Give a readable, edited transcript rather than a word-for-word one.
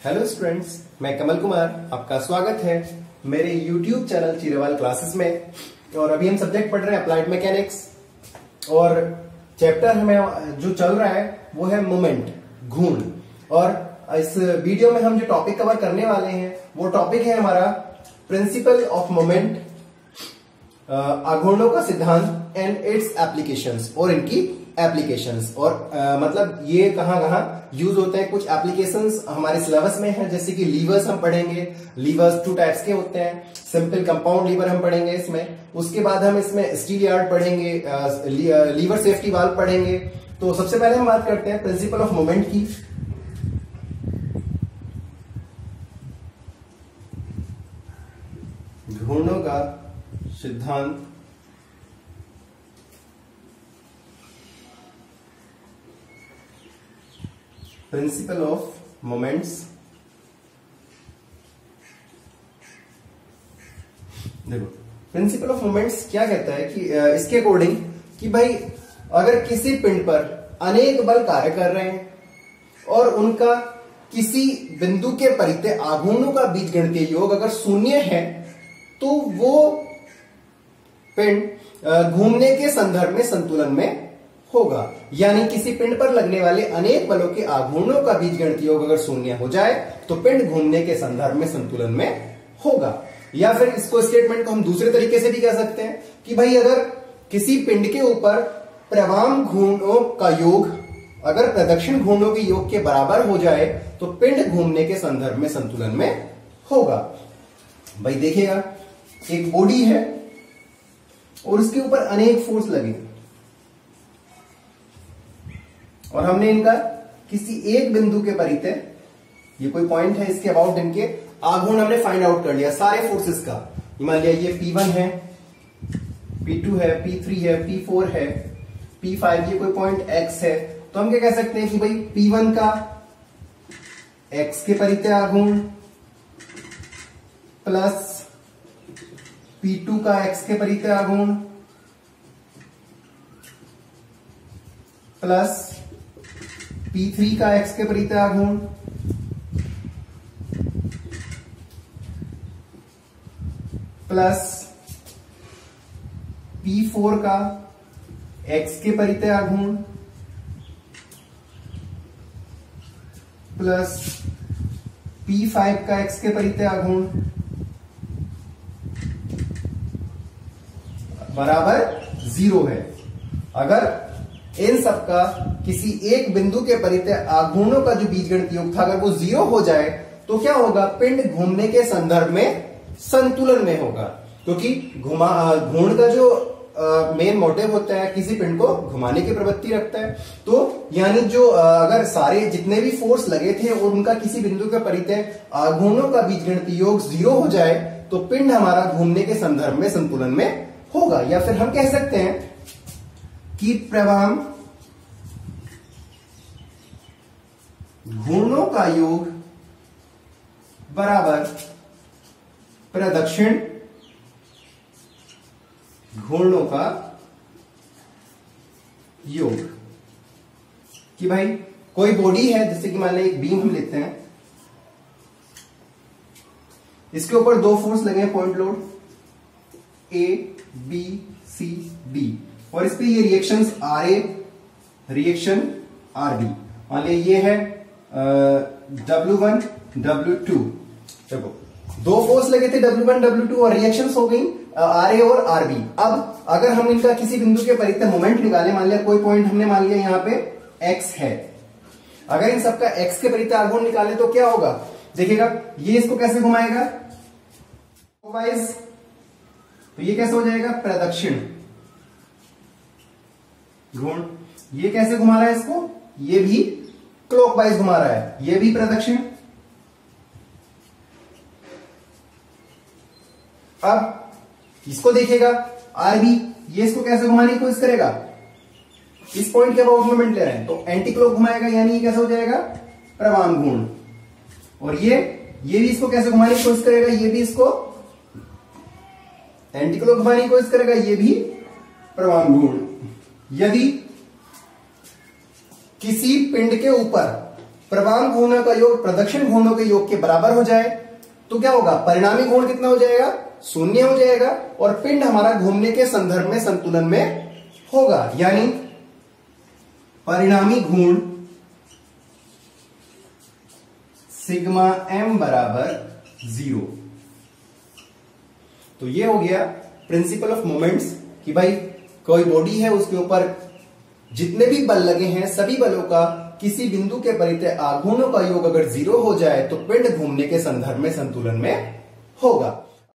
Hello students, मैं कमल कुमार, आपका स्वागत है मेरे YouTube चैनल चीरेवाल क्लासेस में। और अभी हम सब्जेक्ट पढ़ रहे हैं अप्लाइड मैकेनिक्स और चैप्टर हमें जो चल रहा है वो है मोमेंट, घूर्ण। और इस वीडियो में हम जो टॉपिक कवर करने वाले हैं वो टॉपिक है हमारा प्रिंसिपल ऑफ मोमेंट, आघूर्णों का सिद्धांत एंड इट्स एप्लीकेशंस और इनकी एप्लीकेशंस। और मतलब ये कहाँ कहाँ यूज होते हैं। कुछ एप्लीकेशंस हमारे सिलेबस में है, जैसे कि लीवर्स हम पढ़ेंगे। लीवर्स 2 टाइप्स के होते हैं, सिंपल कंपाउंड लीवर हम पढ़ेंगे इसमें। उसके बाद हम इसमें स्टील यार्ड पढ़ेंगे, लीवर सेफ्टी वाल्व पढ़ेंगे। तो सबसे पहले हम बात करते हैं प्रिंसिपल ऑफ मोमेंट की। घूर्णों का सिद्धांत प्रिंसिपल ऑफ मोमेंट्स। देखो, प्रिंसिपल ऑफ मोमेंट्स क्या कहता है कि इसके अकॉर्डिंग कि भाई अगर किसी पिंड पर अनेक बल कार्य कर रहे हैं और उनका किसी बिंदु के परितः आघूर्णों का बीजगणितीय योग अगर शून्य है तो वो पिंड घूमने के संदर्भ में संतुलन में होगा। यानी किसी पिंड पर लगने वाले अनेक बलों के आघूर्णों का बीजगणितीय योग अगर शून्य हो जाए तो पिंड घूमने के संदर्भ में संतुलन में होगा। या फिर इसको स्टेटमेंट को हम दूसरे तरीके से भी कह सकते हैं कि भाई अगर किसी पिंड के ऊपर प्रवाम घूर्णों का योग अगर प्रदक्षिण घूर्णों के योग के बराबर हो जाए तो पिंड घूमने के संदर्भ में संतुलन में होगा। भाई देखिएगा, एक बॉडी है और उसके ऊपर अनेक फोर्स लगे और हमने इनका किसी एक बिंदु के परितः, ये कोई पॉइंट है, इसके अबाउट इनके आघूर्ण हमने फाइंड आउट कर लिया सारे फोर्सेस का। मान लिया ये P1 है, P2 है, P3 है, P4 है, P5, ये कोई पॉइंट X है। तो हम क्या कह सकते हैं कि भाई P1 का X के परितः आघूर्ण प्लस P2 का X के परितः आघूर्ण प्लस P3 का X के परितः आघूर्ण प्लस P4 का X के परितः आघूर्ण प्लस P5 का X के परितः आघूर्ण बराबर 0 है। अगर इन सबका किसी एक बिंदु के परितः आघूर्णों का जो बीजगणितीय योग था अगर वो 0 हो जाए तो क्या होगा, पिंड घूमने के संदर्भ में संतुलन में होगा। क्योंकि घूर्ण का जो मेन मोटिव होता है किसी पिंड को घुमाने की प्रवृत्ति रखता है। तो यानी जो अगर सारे जितने भी फोर्स लगे थे और उनका किसी बिंदु के परितः आघूर्णों का बीजगणितीय योग 0 हो जाए तो पिंड हमारा घूमने के संदर्भ में संतुलन में होगा। या फिर हम कह सकते हैं कि प्रवाम घूर्णों का योग बराबर प्रदक्षिण घूर्णों का योग। कि भाई कोई बॉडी है, जैसे कि मान लें एक बीम हम लेते हैं, इसके ऊपर 2 फोर्स लगे हैं, point load A B C D, और इस पे ये रिएक्शंस RA रिएक्शन RB। मान लिया ये है W1 W2। देखो 2 फोर्स लगे थे W1 W2 और रिएक्शंस हो गई RA और RB। अब अगर हम इनका किसी बिंदु के परितः मोमेंट निकाले, मान लिया कोई पॉइंट हमने मान लिया यहां पे X है, अगर इन सबका X के परितः आघूर्ण निकाले तो क्या होगा, देखिएगा ये इसको कैसे घुमाएगा, तो ये कैसे हो जाएगा, प्रदक्षिण घूर्ण। ये कैसे घुमा रहा है इसको, ये भी क्लॉकवाइज घुमा रहा है, ये भी प्रदक्षिण। अब इसको देखिएगा आरबी, ये इसको कैसे घुमाने की कोशिश करेगा, इस पॉइंट के अबाउट मोमेंट ले रहे हैं तो एंटी क्लॉक घुमाएगा, यानी ये कैसे हो जाएगा, प्रवाम घूर्ण। और ये भी इसको कैसे घुमाने की कोशिश करेगा, ये भी इसको एंटी क्लॉक घुमाने की कोशिश करेगा, ये भी प्रवाम घूर्ण। यदि किसी पिंड के ऊपर प्रवाम घूर्णन का योग प्रदक्षिण घूर्णनों के योग के बराबर हो जाए तो क्या होगा, परिणामी घूर्ण कितना हो जाएगा, शून्य हो जाएगा और पिंड हमारा घूमने के संदर्भ में संतुलन में होगा, यानी परिणामी घूर्ण सिग्मा m बराबर 0। तो ये हो गया प्रिंसिपल ऑफ मोमेंट्स कि भाई कोई बॉडी है उसके ऊपर जितने भी बल लगे हैं सभी बलों का किसी बिंदु के परितः आघूर्णों का योग अगर 0 हो जाए तो पिंड घूमने के संदर्भ में संतुलन में होगा।